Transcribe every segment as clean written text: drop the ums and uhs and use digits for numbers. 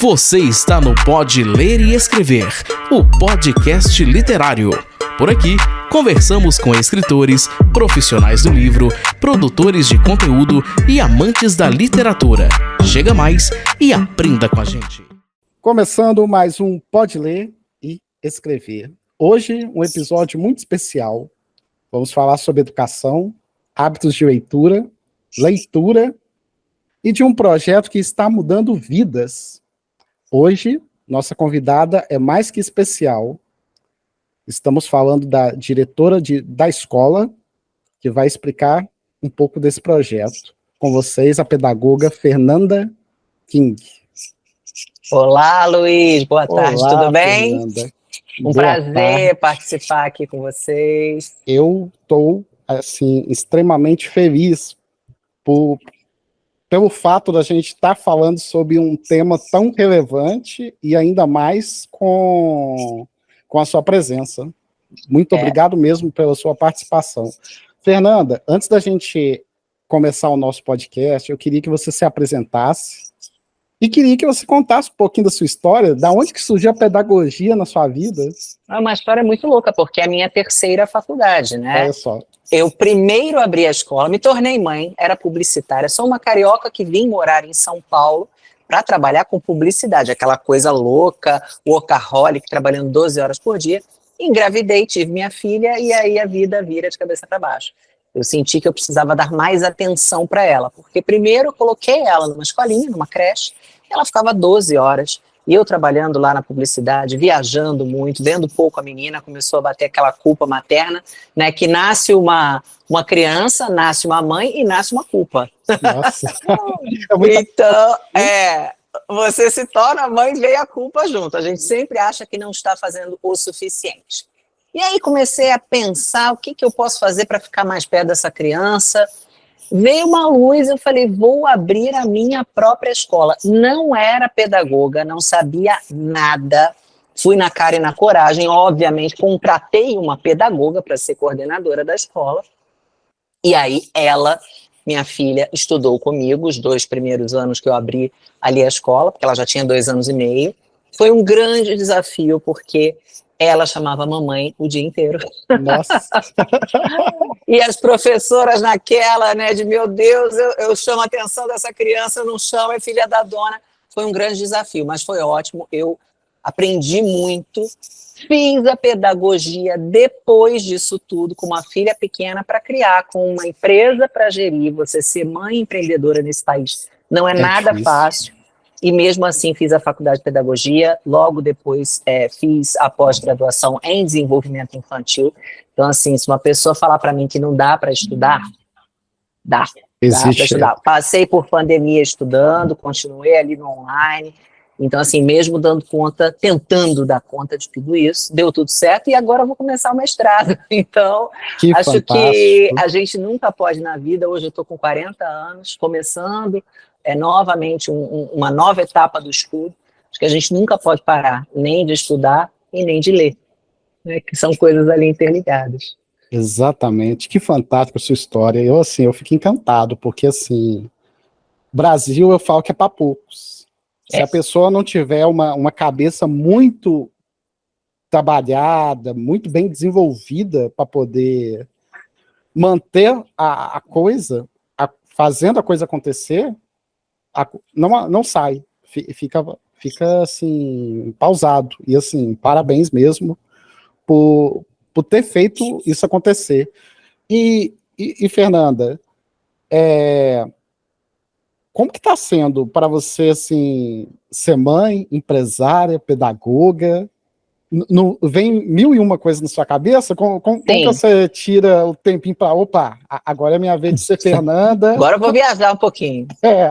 Você está no Pode Ler e Escrever, o podcast literário. Por aqui, conversamos com escritores, profissionais do livro, produtores de conteúdo e amantes da literatura. Chega mais e aprenda com a gente. Começando mais um Pode Ler e Escrever. Hoje, um episódio muito especial. Vamos falar sobre educação, hábitos de leitura e de um projeto que está mudando vidas. Hoje, nossa convidada é mais que especial. Estamos falando da diretora da escola, que vai explicar um pouco desse projeto. Com vocês, a pedagoga Fernanda King. Olá, Luiz. Boa tarde, tudo bem? Fernanda. Um prazer participar aqui com vocês. Eu estou, assim, extremamente feliz pelo fato da gente estar falando sobre um tema tão relevante e ainda mais com a sua presença. Muito obrigado mesmo pela sua participação. Fernanda, antes da gente começar o nosso podcast, eu queria que você se apresentasse e queria que você contasse um pouquinho da sua história, da onde que surgiu a pedagogia na sua vida. É uma história muito louca, porque é a minha terceira faculdade, né? Olha só. Eu primeiro abri a escola, me tornei mãe, era publicitária, sou uma carioca que vim morar em São Paulo para trabalhar com publicidade, aquela coisa louca, workaholic, trabalhando 12 horas por dia. Engravidei, tive minha filha e aí a vida vira de cabeça para baixo. Eu senti que eu precisava dar mais atenção para ela, porque primeiro eu coloquei ela numa escolinha, numa creche, ela ficava 12 horas, e eu trabalhando lá na publicidade, viajando muito, vendo pouco a menina, começou a bater aquela culpa materna, né, que nasce uma criança, nasce uma mãe e nasce uma culpa. Nossa. Então, você se torna mãe e veio a culpa junto. A gente sempre acha que não está fazendo o suficiente. E aí comecei a pensar o que eu posso fazer para ficar mais perto dessa criança. Veio uma luz, eu falei, vou abrir a minha própria escola. Não era pedagoga, não sabia nada. Fui na cara e na coragem, obviamente, contratei uma pedagoga para ser coordenadora da escola. E aí ela, minha filha, estudou comigo os 2 primeiros anos que eu abri ali a escola, porque ela já tinha 2 anos e meio. Foi um grande desafio, porque ela chamava mamãe o dia inteiro. Nossa. E as professoras naquela, né, de meu Deus, eu chamo a atenção dessa criança, eu não chamo, é filha da dona. Foi um grande desafio, mas foi ótimo, eu aprendi muito, fiz a pedagogia depois disso tudo, com uma filha pequena para criar, com uma empresa para gerir, você ser mãe empreendedora nesse país não é nada difícil. fácil. E mesmo assim fiz a faculdade de pedagogia, logo depois fiz a pós-graduação em desenvolvimento infantil. Então, assim, se uma pessoa falar para mim que não dá para estudar, dá para estudar. Passei por pandemia estudando, continuei ali no online. Então, assim, mesmo tentando dar conta de tudo isso, deu tudo certo e agora eu vou começar o mestrado. Então, acho fantástico. Que a gente nunca pode na vida, hoje eu estou com 40 anos, começando novamente uma nova etapa do estudo. Acho que a gente nunca pode parar, nem de estudar e nem de ler, né, que são coisas ali interligadas. Exatamente, que fantástica a sua história. Eu fico encantado, porque, assim, Brasil, eu falo que é para poucos. Se a pessoa não tiver uma cabeça muito trabalhada, muito bem desenvolvida para poder manter a coisa, fazendo a coisa acontecer, não sai, fica assim, pausado. E, assim, parabéns mesmo por ter feito isso acontecer. E Fernanda, como que está sendo para você, assim, ser mãe, empresária, pedagoga? Vem 1001 coisas na sua cabeça? Como que você tira o tempinho para, opa, agora é minha vez de ser Fernanda? Agora eu vou viajar um pouquinho.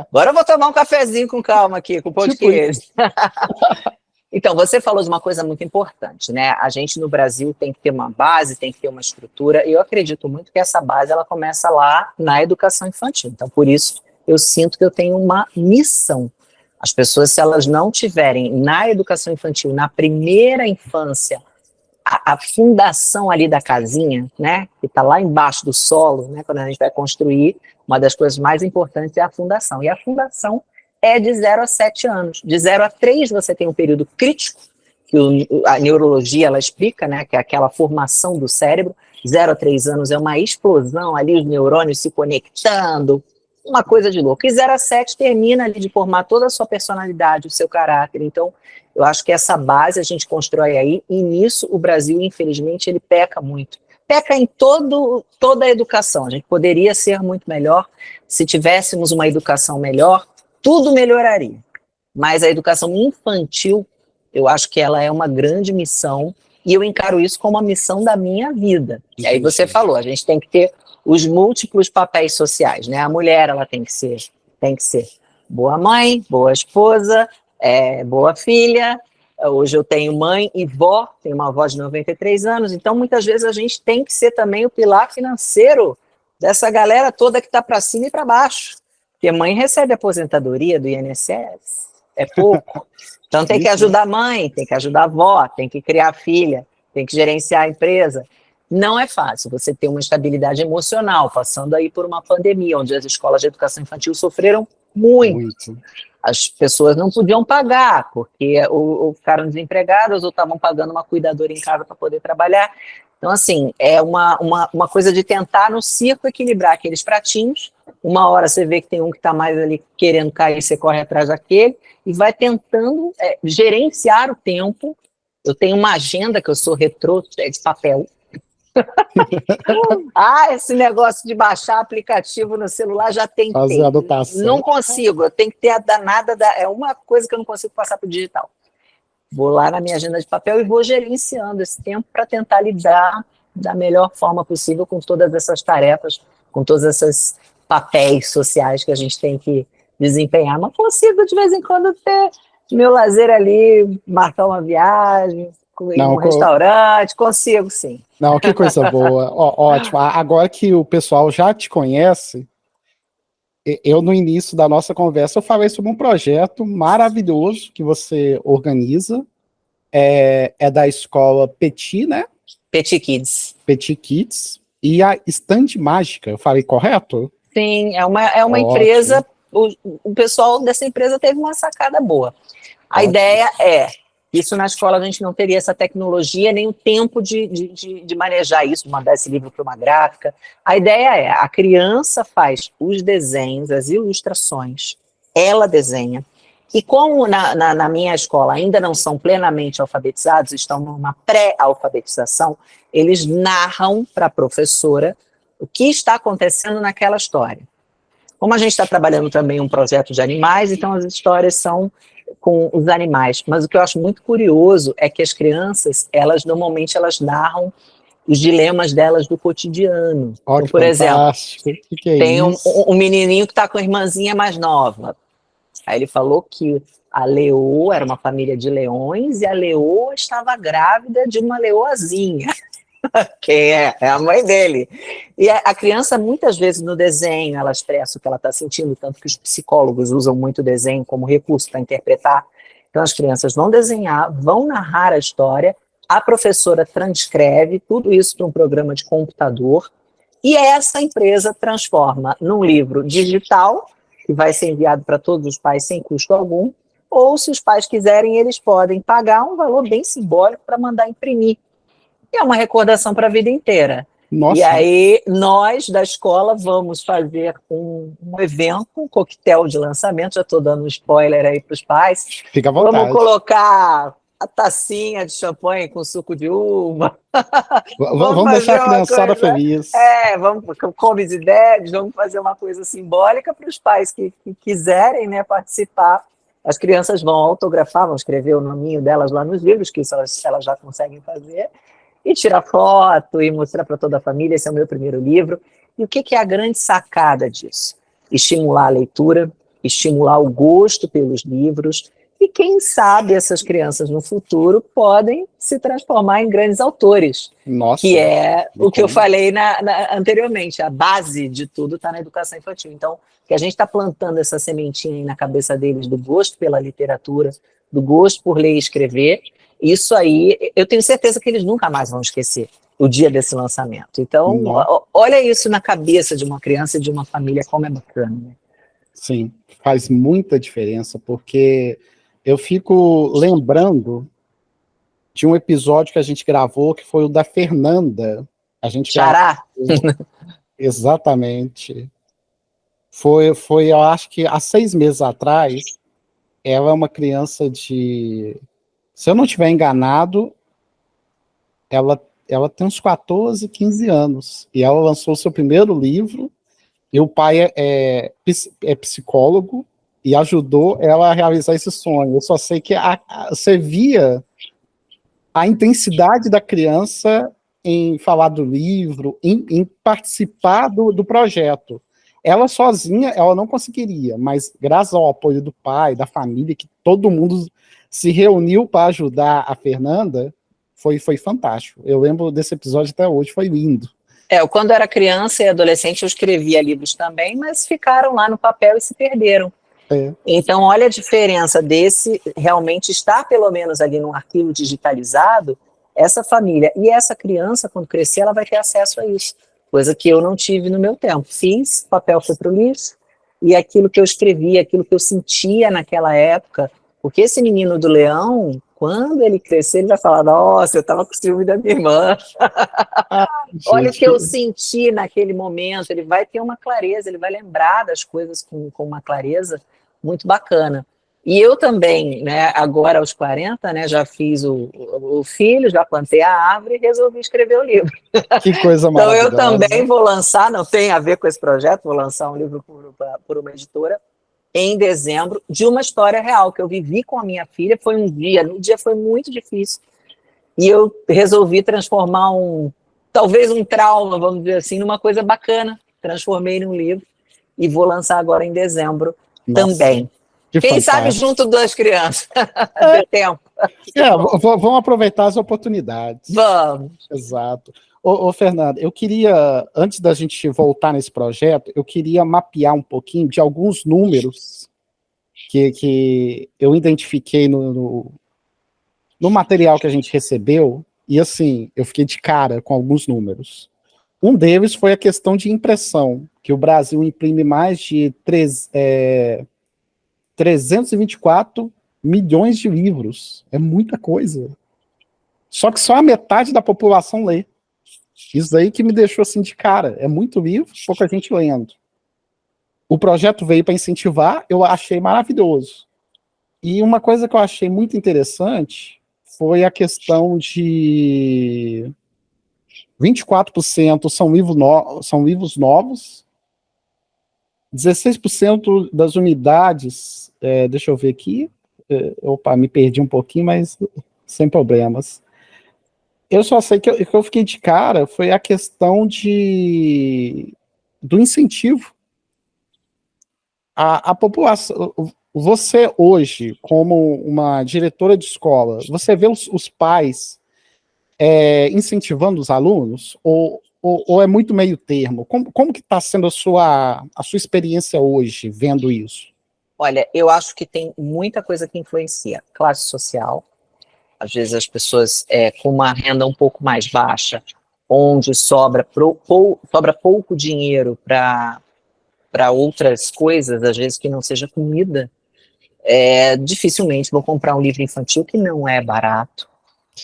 Agora eu vou tomar um cafezinho com calma aqui, com pão de queijo. Então, você falou de uma coisa muito importante, né? A gente no Brasil tem que ter uma base, tem que ter uma estrutura, e eu acredito muito que essa base ela começa lá na educação infantil. Então, por isso, eu sinto que eu tenho uma missão. As pessoas, se elas não tiverem na educação infantil, na primeira infância, a fundação ali da casinha, né, que está lá embaixo do solo, né, quando a gente vai construir, uma das coisas mais importantes é a fundação. E a fundação é de 0 a 7 anos. De 0 a 3 você tem um período crítico, que a neurologia ela explica, né, que é aquela formação do cérebro. 0 a 3 anos é uma explosão ali, os neurônios se conectando, uma coisa de louco. E 0 a 7 termina ali de formar toda a sua personalidade, o seu caráter. Então, eu acho que essa base a gente constrói aí, e nisso o Brasil, infelizmente, ele peca muito. Peca em toda a educação. A gente poderia ser muito melhor. Se tivéssemos uma educação melhor, tudo melhoraria. Mas a educação infantil, eu acho que ela é uma grande missão, e eu encaro isso como uma missão da minha vida. E aí você falou, a gente tem que ter os múltiplos papéis sociais, né? A mulher, ela tem que ser boa mãe, boa esposa, boa filha. Hoje eu tenho mãe e vó, tenho uma avó de 93 anos, então muitas vezes a gente tem que ser também o pilar financeiro dessa galera toda que está para cima e para baixo. Porque mãe recebe aposentadoria do INSS, é pouco. Então tem que ajudar a mãe, tem que ajudar a avó, tem que criar a filha, tem que gerenciar a empresa. Não é fácil você ter uma estabilidade emocional, passando aí por uma pandemia, onde as escolas de educação infantil sofreram muito. As pessoas não podiam pagar, porque ou ficaram desempregadas, ou estavam pagando uma cuidadora em casa para poder trabalhar. Então, assim, é uma coisa de tentar no circo equilibrar aqueles pratinhos. Uma hora você vê que tem um que está mais ali querendo cair, você corre atrás daquele, e vai tentando gerenciar o tempo. Eu tenho uma agenda, que eu sou retrô, de papel. Esse negócio de baixar aplicativo no celular já tem que fazer anotação. Não consigo, eu tenho que ter a danada, é uma coisa que eu não consigo passar para o digital. Vou lá na minha agenda de papel e vou gerenciando esse tempo para tentar lidar da melhor forma possível com todas essas tarefas, com todos esses papéis sociais que a gente tem que desempenhar. Mas consigo, de vez em quando, ter meu lazer ali, marcar uma viagem, ir num restaurante, consigo sim. Não, que coisa boa. Ótimo. Agora que o pessoal já te conhece, eu no início da nossa conversa eu falei sobre um projeto maravilhoso que você organiza, é da escola Petit, né? Petit Kids. Petit Kids, e a Estante Mágica, eu falei correto? Sim, é uma empresa, o pessoal dessa empresa teve uma sacada boa. A ideia isso na escola a gente não teria essa tecnologia, nem o tempo de manejar isso, mandar esse livro para uma gráfica. A ideia a criança faz os desenhos, as ilustrações, ela desenha, e como na minha escola ainda não são plenamente alfabetizados, estão numa pré-alfabetização, eles narram para a professora o que está acontecendo naquela história. Como a gente está trabalhando também um projeto de animais, então as histórias são com os animais, mas o que eu acho muito curioso é que as crianças, normalmente elas narram os dilemas delas do cotidiano. Então, por exemplo, tem um menininho que está com a irmãzinha mais nova, aí ele falou que a leoa era uma família de leões e a leoa estava grávida de uma leoazinha. Quem é? É a mãe dele. E a criança, muitas vezes, no desenho, ela expressa o que ela está sentindo, tanto que os psicólogos usam muito o desenho como recurso para interpretar. Então, as crianças vão desenhar, vão narrar a história, a professora transcreve tudo isso para um programa de computador, e essa empresa transforma num livro digital, que vai ser enviado para todos os pais sem custo algum, ou, se os pais quiserem, eles podem pagar um valor bem simbólico para mandar imprimir. É uma recordação para a vida inteira. Nossa. E aí, nós da escola vamos fazer um evento, um coquetel de lançamento, já estou dando um spoiler aí para os pais. Fica à vontade. Vamos colocar a tacinha de champanhe com suco de uva. Vamos deixar a criançada feliz. Vamos, come de bebes, vamos fazer uma coisa simbólica para os pais que quiserem, né, participar. As crianças vão autografar, vão escrever o nominho delas lá nos livros, que isso elas já conseguem fazer. E tirar foto e mostrar para toda a família, esse é o meu primeiro livro. E o que é a grande sacada disso? Estimular a leitura, estimular o gosto pelos livros, e quem sabe essas crianças no futuro podem se transformar em grandes autores. Nossa, que é o que eu falei anteriormente, a base de tudo está na educação infantil. Então, que a gente está plantando essa sementinha aí na cabeça deles do gosto pela literatura, do gosto por ler e escrever. Isso aí, eu tenho certeza que eles nunca mais vão esquecer o dia desse lançamento. Então, olha isso na cabeça de uma criança e de uma família, como é bacana, né? Sim, faz muita diferença, porque eu fico lembrando de um episódio que a gente gravou, que foi o da Fernanda. A gente Xará? Exatamente. Foi, eu acho que há 6 meses atrás, ela é uma criança de... Se eu não estiver enganado, ela tem uns 14, 15 anos. E ela lançou o seu primeiro livro, e o pai é psicólogo, e ajudou ela a realizar esse sonho. Eu só sei que você via a intensidade da criança em falar do livro, em participar do projeto. Ela sozinha, ela não conseguiria, mas graças ao apoio do pai, da família, que todo mundo se reuniu para ajudar a Fernanda, foi fantástico. Eu lembro desse episódio até hoje, foi lindo. Quando era criança e adolescente, eu escrevia livros também, mas ficaram lá no papel e se perderam. Então, olha a diferença desse realmente estar, pelo menos, ali num arquivo digitalizado, essa família. E essa criança, quando crescer, ela vai ter acesso a isso. Coisa que eu não tive no meu tempo. Fiz, o papel foi para o lixo, e aquilo que eu escrevia, aquilo que eu sentia naquela época, porque esse menino do Leão, quando ele crescer, ele vai falar, nossa, eu estava com ciúme da minha irmã. Olha o que eu senti naquele momento. Ele vai ter uma clareza, ele vai lembrar das coisas com uma clareza muito bacana. E eu também, né, agora aos 40, né, já fiz o filho, já plantei a árvore e resolvi escrever o livro. Que coisa maravilhosa. Então eu também vou lançar, não tem a ver com esse projeto, vou lançar um livro por uma editora em dezembro, de uma história real que eu vivi com a minha filha. Foi no dia foi muito difícil, e eu resolvi transformar talvez um trauma, vamos dizer assim, numa coisa bacana. Transformei num livro e vou lançar agora em dezembro. Nossa, também. Quem sabe junto das crianças. Deu tempo. Vamos aproveitar as oportunidades. Vamos. Exato. Ô, Fernanda, eu queria, antes da gente voltar nesse projeto, eu queria mapear um pouquinho de alguns números que eu identifiquei no material que a gente recebeu, e assim, eu fiquei de cara com alguns números. Um deles foi a questão de impressão, que o Brasil imprime mais de 324 milhões de livros. É muita coisa. Só que só a metade da população lê. Isso aí que me deixou assim de cara. É muito livro, pouca gente lendo. O projeto veio para incentivar, eu achei maravilhoso. E uma coisa que eu achei muito interessante foi a questão de 24% são livros novos, 16% das unidades, deixa eu ver aqui, opa, me perdi um pouquinho, mas sem problemas. Eu só sei que eu fiquei de cara foi a questão do incentivo. A população, você hoje, como uma diretora de escola, você vê os pais incentivando os alunos, ou é muito meio termo? Como que está sendo a sua experiência hoje, vendo isso? Olha, eu acho que tem muita coisa que influencia. Classe social, às vezes as pessoas com uma renda um pouco mais baixa, onde sobra pouco dinheiro para outras coisas, às vezes que não seja comida, dificilmente vou comprar um livro infantil, que não é barato.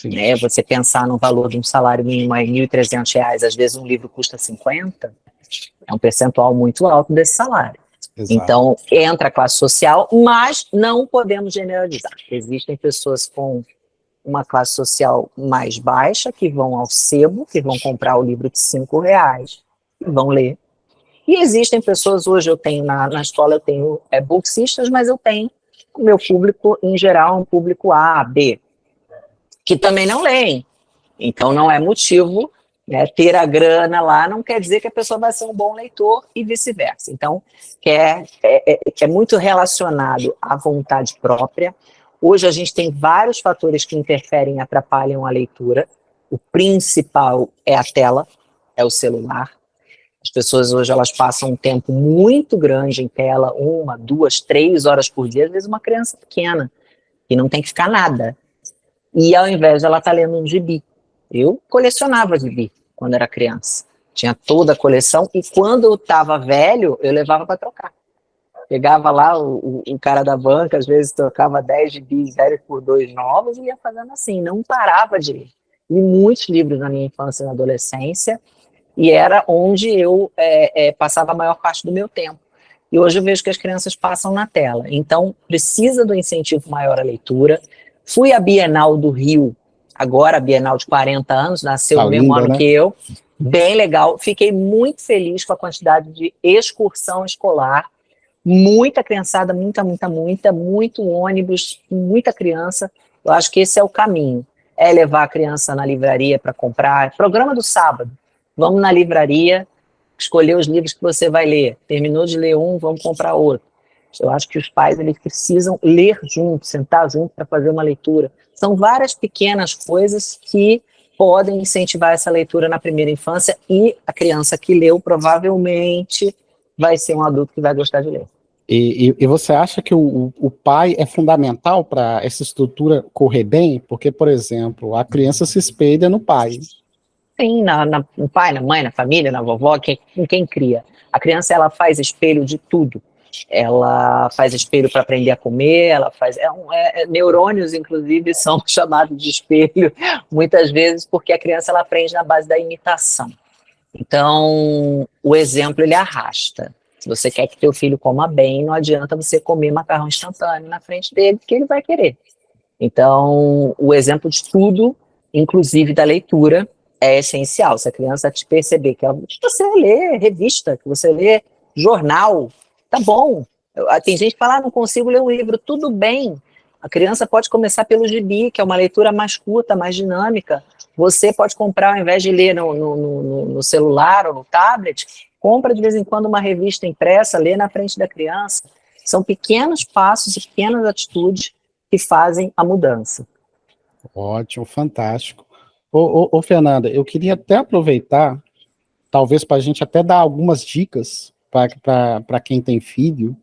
Né? Você pensar no valor de um salário mínimo aí, R$1.300, às vezes um livro custa 50, é um percentual muito alto desse salário. Exato. Então, entra a classe social, mas não podemos generalizar. Existem pessoas com uma classe social mais baixa, que vão ao sebo, que vão comprar o livro de R$5, e vão ler. E existem pessoas, hoje eu tenho na escola, eu tenho bolsistas, mas eu tenho o meu público, em geral, um público A, B, que também não leem. Então, não é motivo, né, ter a grana lá, não quer dizer que a pessoa vai ser um bom leitor e vice-versa. Então, que é muito relacionado à vontade própria. Hoje a gente tem vários fatores que interferem e atrapalham a leitura. O principal é a tela, é o celular. As pessoas hoje elas passam um tempo muito grande em tela, 1, 2, 3 horas por dia, às vezes uma criança pequena, que não tem que ficar nada. E ao invés de ela estar lendo um gibi. Eu colecionava gibi quando era criança. Tinha toda a coleção, e quando eu estava velho, eu levava para trocar. Pegava lá o cara da banca, às vezes trocava 10 gibis velhos por 2 novos e ia fazendo assim, não parava de ler. Li muitos livros na minha infância e na adolescência, e era onde eu passava a maior parte do meu tempo. E hoje eu vejo que as crianças passam na tela. Então, precisa do incentivo maior à leitura. Fui à Bienal do Rio, agora a Bienal de 40 anos, nasceu no mesmo ano, né, que eu. Bem legal. Fiquei muito feliz com a quantidade de excursão escolar. Muita criançada, muito ônibus, muita criança. Eu acho que esse é o caminho. É levar a criança na livraria para comprar. Programa do sábado. Vamos na livraria, escolher os livros que você vai ler. Terminou de ler um, vamos comprar outro. Eu acho que os pais eles precisam ler junto, sentar junto para fazer uma leitura. São várias pequenas coisas que podem incentivar essa leitura na primeira infância, e a criança que leu provavelmente vai ser um adulto que vai gostar de ler. E você acha que o pai é fundamental para essa estrutura correr bem? Porque, por exemplo, a criança se espelha no pai. Sim, no pai, na mãe, na família, na vovó, quem cria. A criança, ela faz espelho de tudo. Ela faz espelho para aprender a comer, ela faz... neurônios, inclusive, são chamados de espelho, muitas vezes, porque a criança ela aprende na base da imitação. Então, o exemplo, ele arrasta. Se você quer que teu filho coma bem, não adianta você comer macarrão instantâneo na frente dele, porque ele vai querer. Então, o exemplo de tudo, inclusive da leitura, é essencial. Se a criança te perceber que você lê revista, que você lê jornal, tá bom. Tem gente que fala, não consigo ler um livro, tudo bem. A criança pode começar pelo gibi, que é uma leitura mais curta, mais dinâmica. Você pode comprar, ao invés de ler no celular ou no tablet, compra de vez em quando uma revista impressa, lê na frente da criança. São pequenos passos e pequenas atitudes que fazem a mudança. Ótimo, fantástico. Ô, Fernanda, eu queria até aproveitar, talvez para a gente até dar algumas dicas para quem tem filho.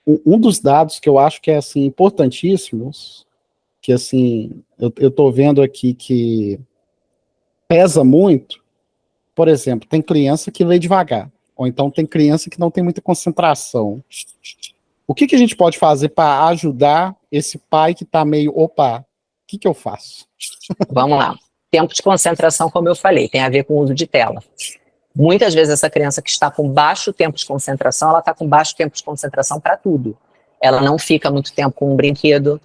Um dos dados que eu acho que é assim, importantíssimos, que assim, eu estou vendo aqui que pesa muito, por exemplo, tem criança que lê devagar, ou então tem criança que não tem muita concentração. O que a gente pode fazer para ajudar esse pai que está meio, opa, o que eu faço? Vamos lá. Tempo de concentração, como eu falei, tem a ver com o uso de tela. Muitas vezes essa criança que está com baixo tempo de concentração, ela está com baixo tempo de concentração para tudo. Ela não fica muito tempo com um brinquedo.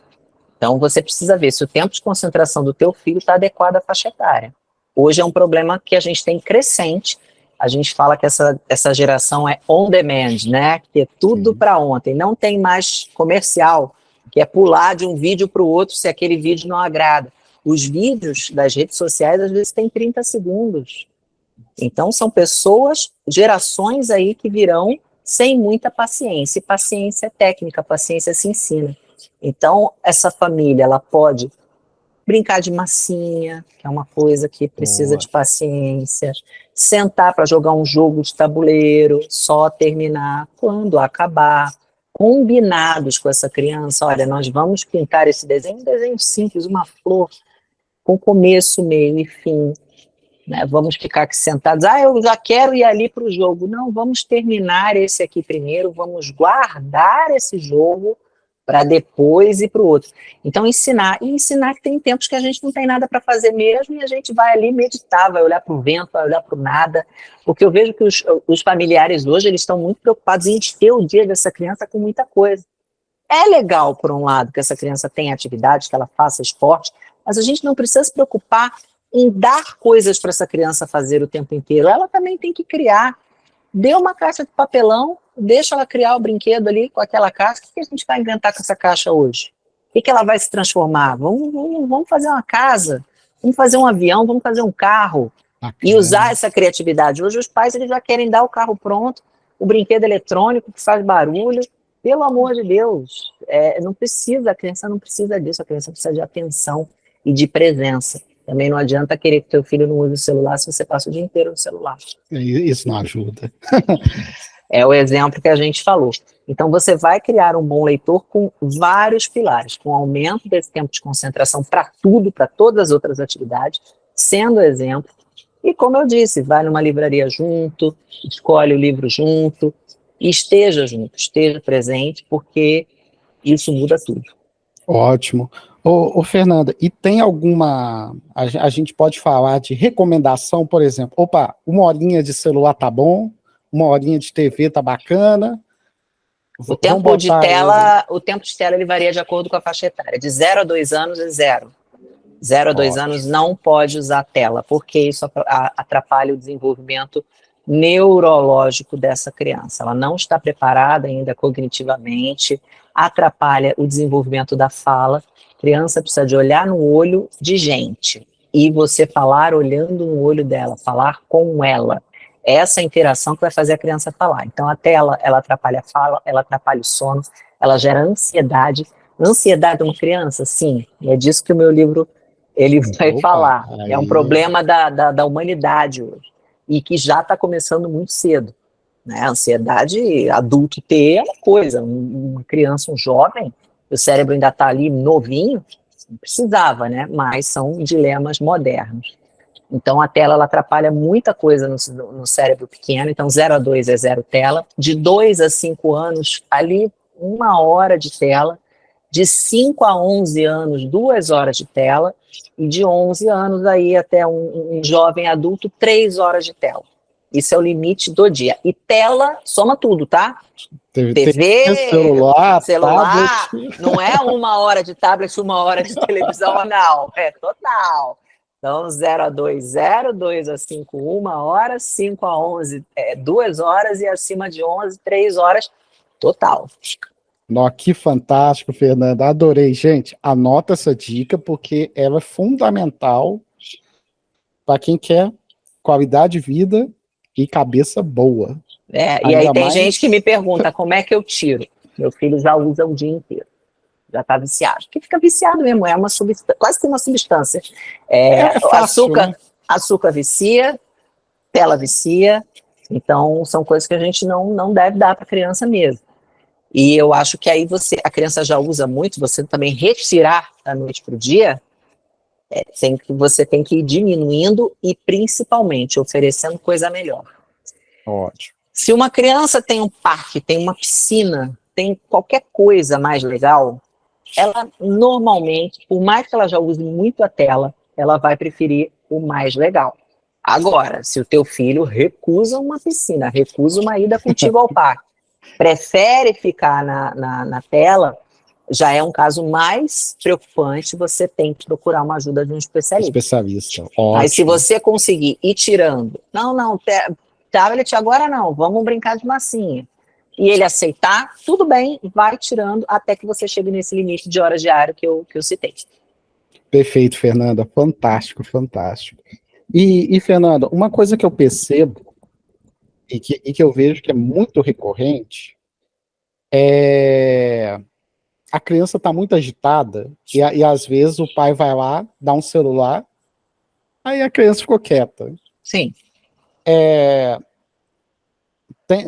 Então você precisa ver se o tempo de concentração do teu filho está adequado à faixa etária. Hoje é um problema que a gente tem crescente. A gente fala que essa geração é on demand, né? Que é tudo para ontem. Não tem mais comercial, que é pular de um vídeo para o outro se aquele vídeo não agrada. Os vídeos das redes sociais, às vezes, têm 30 segundos. Então, são pessoas, gerações aí que virão sem muita paciência. E paciência é técnica, paciência se ensina. Então, essa família, ela pode brincar de massinha, que é uma coisa que precisa de paciência. Sentar para jogar um jogo de tabuleiro, só terminar quando acabar. Combinados com essa criança, olha, nós vamos pintar esse desenho, um desenho simples, uma flor, com começo, meio e fim. Né? Vamos ficar aqui sentados, eu já quero ir ali para o jogo. Não, vamos terminar esse aqui primeiro, vamos guardar esse jogo para depois ir para o outro. Então, ensinar que tem tempos que a gente não tem nada para fazer mesmo, e a gente vai ali meditar, vai olhar para o vento, vai olhar para o nada, porque eu vejo que os familiares hoje, eles estão muito preocupados em encher o dia dessa criança com muita coisa. É legal, por um lado, que essa criança tenha atividade, que ela faça esporte, mas a gente não precisa se preocupar em dar coisas para essa criança fazer o tempo inteiro. Ela também tem que criar. Dê uma caixa de papelão, deixa ela criar o brinquedo ali com aquela caixa. O que a gente vai inventar com essa caixa hoje? O que ela vai se transformar? Vamos fazer uma casa, vamos fazer um avião, vamos fazer um carro. E usar essa criatividade. Hoje os pais eles já querem dar o carro pronto, o brinquedo eletrônico que faz barulho. Pelo amor de Deus, não precisa, a criança não precisa disso, a criança precisa de atenção e de presença. Também não adianta querer que teu filho não use o celular se você passa o dia inteiro no celular. Isso não ajuda. É o exemplo que a gente falou. Então você vai criar um bom leitor com vários pilares, com aumento desse tempo de concentração para tudo, para todas as outras atividades, sendo exemplo. E como eu disse, vai numa livraria junto, escolhe o livro junto, e esteja junto, esteja presente, porque isso muda tudo. Ótimo. Ô, Fernanda, e tem alguma, a gente pode falar de recomendação, por exemplo, opa, 1 horinha de celular tá bom, 1 horinha de TV tá bacana. O tempo de tela ele varia de acordo com a faixa etária. De 0 a 2 anos é 0. 0 a 2 anos não pode usar tela, porque isso atrapalha o desenvolvimento neurológico dessa criança. Ela não está preparada ainda cognitivamente, atrapalha o desenvolvimento da fala. A criança precisa de olhar no olho de gente e você falar olhando no olho dela, falar com ela. Essa interação que vai fazer a criança falar. Então a tela, ela atrapalha a fala, ela atrapalha o sono, ela gera ansiedade. Ansiedade de uma criança, sim, é disso que o meu livro ele vai falar. Aí. É um problema da humanidade hoje e que já está começando muito cedo. Né? A ansiedade, adulto ter é uma coisa, uma criança, um jovem, o cérebro ainda está ali novinho, não precisava, né? Mas são dilemas modernos. Então a tela ela atrapalha muita coisa no cérebro pequeno, então 0 a 2 é 0 tela, de 2 a 5 anos, ali 1 hora de tela, de 5 a 11 anos, 2 horas de tela, e de 11 anos aí até um jovem adulto, 3 horas de tela. Isso é o limite do dia. E tela soma tudo, tá? TV, celular, não é 1 hora de tablet, 1 hora de televisão, não. É total. Então, 0 a 2, 0, 2 a 5, 1 hora, 5 a 11, 2 horas, e acima de 11, 3 horas, total. Nó, que fantástico, Fernanda. Adorei. Gente, anota essa dica, porque ela é fundamental para quem quer qualidade de vida e cabeça boa. E aí tem gente que me pergunta, como é que eu tiro? Meu filho já usa o dia inteiro. Já está viciado. Porque fica viciado mesmo, é uma substância, quase que uma substância. Fácil, açúcar vicia, tela vicia, então são coisas que a gente não deve dar para a criança mesmo. E eu acho que aí a criança já usa muito, você também retirar da noite para o dia, você tem que ir diminuindo e principalmente oferecendo coisa melhor. Ótimo. Se uma criança tem um parque, tem uma piscina, tem qualquer coisa mais legal, ela normalmente, por mais que ela já use muito a tela, ela vai preferir o mais legal. Agora, se o teu filho recusa uma piscina, recusa uma ida contigo ao parque, prefere ficar na tela, já é um caso mais preocupante, você tem que procurar uma ajuda de um especialista. Ótimo. Mas se você conseguir ir tirando, tablet agora não, vamos brincar de massinha, e ele aceitar, tudo bem, vai tirando até que você chegue nesse limite de horas diário que eu citei. Perfeito, Fernanda, fantástico, fantástico. E Fernanda, uma coisa que eu percebo e que eu vejo que é muito recorrente é a criança está muito agitada e às vezes o pai vai lá, dá um celular, aí a criança ficou quieta. Sim.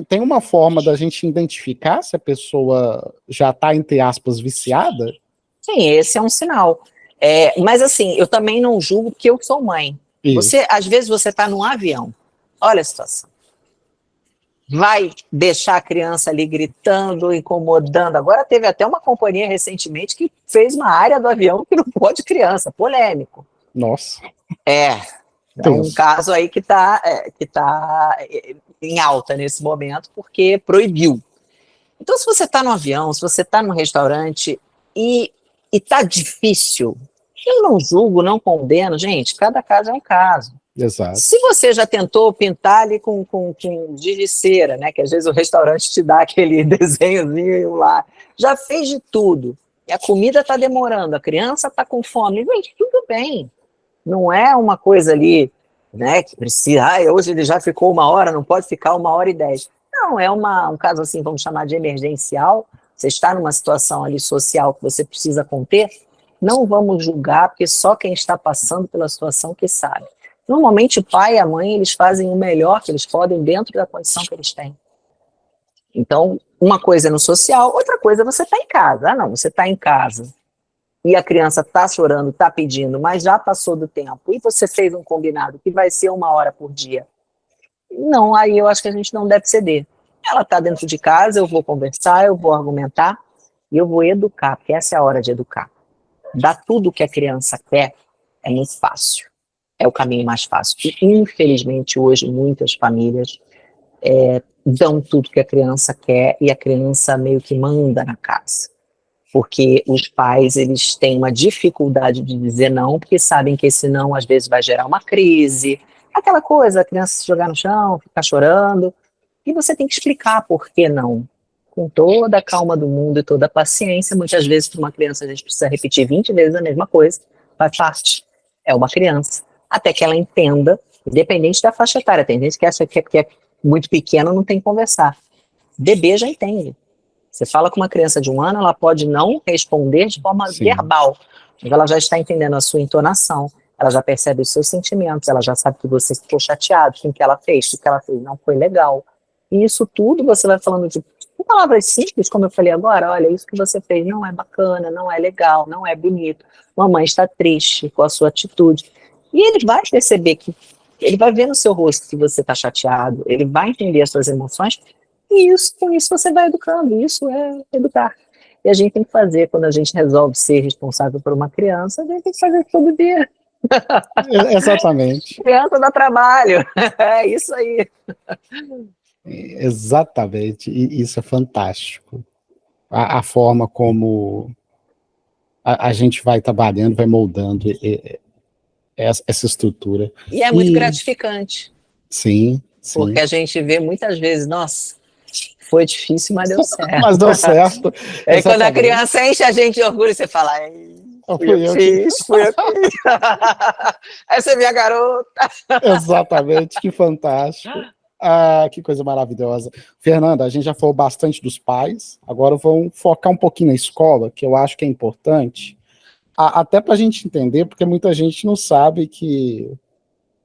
Tem uma forma da gente identificar se a pessoa já está, entre aspas, viciada? Sim, esse é um sinal. Mas assim, eu também não julgo que eu sou mãe. Às vezes você está num avião, olha a situação. Vai deixar a criança ali gritando, incomodando. Agora teve até uma companhia recentemente que fez uma área do avião que não pode criança, polêmico. Nossa. É um caso aí que tá em alta nesse momento, porque proibiu. Então, se você está no avião, se você está no restaurante e tá difícil, eu não julgo, não condeno, gente, cada caso é um caso. Exato. Se você já tentou pintar ali com giz de cera, né, que às vezes o restaurante te dá aquele desenhozinho lá, já fez de tudo, e a comida está demorando, a criança está com fome, gente, tudo bem. Não é uma coisa ali, né, que precisa, hoje ele já ficou 1 hora, não pode ficar 1 hora e 10. Não, é um caso assim, vamos chamar de emergencial, você está numa situação ali social que você precisa conter, não vamos julgar, porque só quem está passando pela situação que sabe. Normalmente o pai e a mãe, eles fazem o melhor que eles podem dentro da condição que eles têm. Então, uma coisa é no social, outra coisa é você está em casa. Não, você está em casa e a criança está chorando, está pedindo, mas já passou do tempo, e você fez um combinado que vai ser 1 hora por dia. Não, aí eu acho que a gente não deve ceder. Ela está dentro de casa, eu vou conversar, eu vou argumentar e eu vou educar, porque essa é a hora de educar. Dar tudo o que a criança quer é muito fácil, é o caminho mais fácil. E, infelizmente, hoje, muitas famílias dão tudo que a criança quer e a criança meio que manda na casa. Porque os pais, eles têm uma dificuldade de dizer não, porque sabem que esse não, às vezes, vai gerar uma crise. Aquela coisa, a criança se jogar no chão, ficar chorando. E você tem que explicar por que não. Com toda a calma do mundo e toda a paciência. Muitas vezes, para uma criança, a gente precisa repetir 20 vezes a mesma coisa. Faz parte. É uma criança. Até que ela entenda, independente da faixa etária. Tem gente que acha que é muito pequeno, não tem que conversar. Bebê já entende. Você fala com uma criança de 1 ano, ela pode não responder de forma verbal, mas ela já está entendendo a sua entonação, ela já percebe os seus sentimentos, ela já sabe que você ficou chateado com o que ela fez não foi legal. E isso tudo você vai falando com palavras simples, como eu falei agora, olha, isso que você fez não é bacana, não é legal, não é bonito, mamãe está triste com a sua atitude. E ele vai perceber ele vai ver no seu rosto que você está chateado, ele vai entender as suas emoções. E com isso você vai educando, isso é educar. E a gente tem que fazer, quando a gente resolve ser responsável por uma criança, a gente tem que fazer todo dia. Exatamente. Criança dá trabalho, é isso aí. Exatamente, e isso é fantástico. A forma como a gente vai trabalhando, vai moldando essa estrutura. E é muito gratificante. Sim. Porque a gente vê muitas vezes, nossa, foi difícil, mas deu certo. Mas deu certo. É quando a criança enche a gente de orgulho, você fala, fui eu que fiz. Essa é minha garota. Exatamente, que fantástico. Que coisa maravilhosa. Fernanda, a gente já falou bastante dos pais, agora vamos focar um pouquinho na escola, que eu acho que é importante, até para a gente entender, porque muita gente não sabe que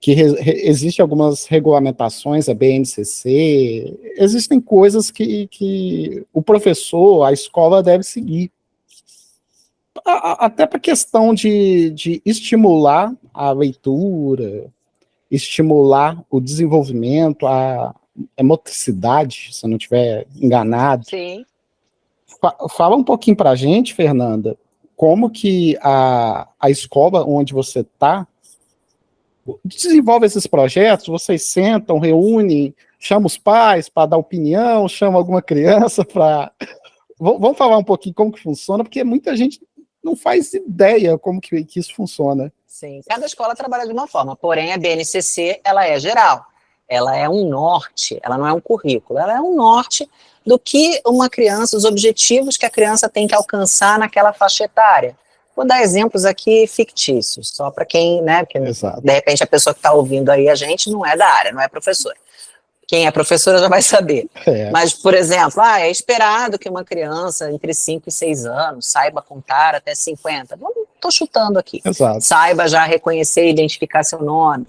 existem algumas regulamentações, a BNCC, existem coisas que o professor, a escola deve seguir. Até para a questão de estimular a leitura, estimular o desenvolvimento, a motricidade, se eu não estiver enganado. Sim. Fala um pouquinho para a gente, Fernanda, como que a escola onde você está desenvolve esses projetos, vocês sentam, reúnem, chamam os pais para dar opinião, chamam alguma criança para... Vamos falar um pouquinho como que funciona, porque muita gente não faz ideia como que isso funciona. Sim, cada escola trabalha de uma forma, porém a BNCC, ela é geral, ela é um norte, ela não é um currículo, ela é um norte do que uma criança, os objetivos que a criança tem que alcançar naquela faixa etária. Vou dar exemplos aqui fictícios, só para quem, né, porque de repente a pessoa que está ouvindo aí a gente não é da área, não é professora. Quem é professora já vai saber. Mas, por exemplo, é esperado que uma criança entre 5 e 6 anos saiba contar até 50. Estou chutando aqui. Exato. Saiba já reconhecer e identificar seu nome.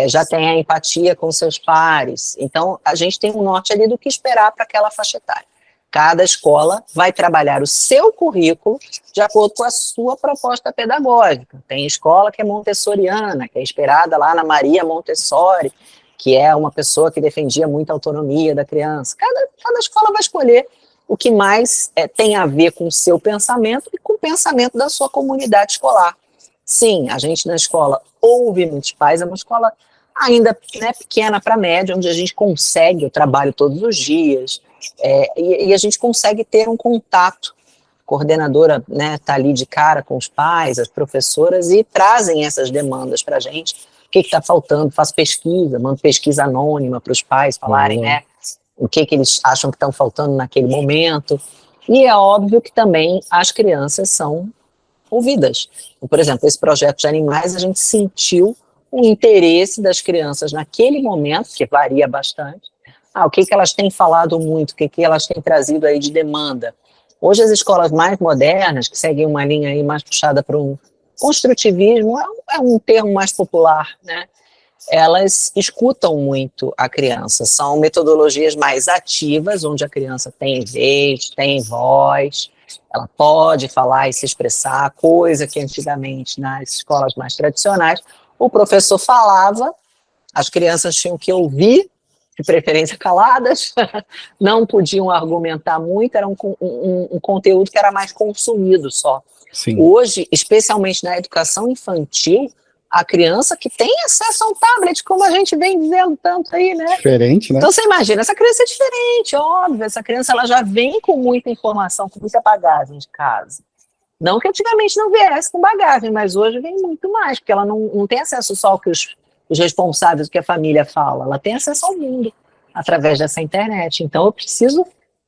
Já tenha empatia com seus pares. Então, a gente tem um norte ali do que esperar para aquela faixa etária. Cada escola vai trabalhar o seu currículo de acordo com a sua proposta pedagógica. Tem escola que é montessoriana, que é esperada lá na Maria Montessori, que é uma pessoa que defendia muito a autonomia da criança. Cada escola vai escolher o que mais tem a ver com o seu pensamento e com o pensamento da sua comunidade escolar. Sim, a gente na escola ouve muitos pais, é uma escola ainda pequena para média, onde a gente consegue, eu trabalho todos os dias, e a gente consegue ter um contato. A coordenadora está ali de cara com os pais, as professoras, e trazem essas demandas para a gente. O que está faltando? Faço pesquisa, mando pesquisa anônima para os pais falarem, o que eles acham que estão faltando naquele momento. E é óbvio que também as crianças são ouvidas. Por exemplo, esse projeto de animais, a gente sentiu o interesse das crianças naquele momento, que varia bastante. O que elas têm falado muito, o que elas têm trazido aí de demanda. Hoje as escolas mais modernas, que seguem uma linha aí mais puxada para um construtivismo, é um termo mais popular, né? Elas escutam muito a criança, são metodologias mais ativas, onde a criança tem vez, tem voz, ela pode falar e se expressar, coisa que antigamente nas escolas mais tradicionais, o professor falava, as crianças tinham que ouvir de preferência caladas, não podiam argumentar muito, era um conteúdo que era mais consumido só. Sim. Hoje, especialmente na educação infantil, a criança que tem acesso a um tablet, como a gente vem dizendo tanto aí, né? Diferente, né? Então você imagina, essa criança é diferente, óbvio, essa criança ela já vem com muita informação, com muita bagagem de casa. Não que antigamente não viesse com bagagem, mas hoje vem muito mais, porque ela não tem acesso só ao que os responsáveis, o que a família fala, ela tem acesso ao mundo através dessa internet. Então eu preciso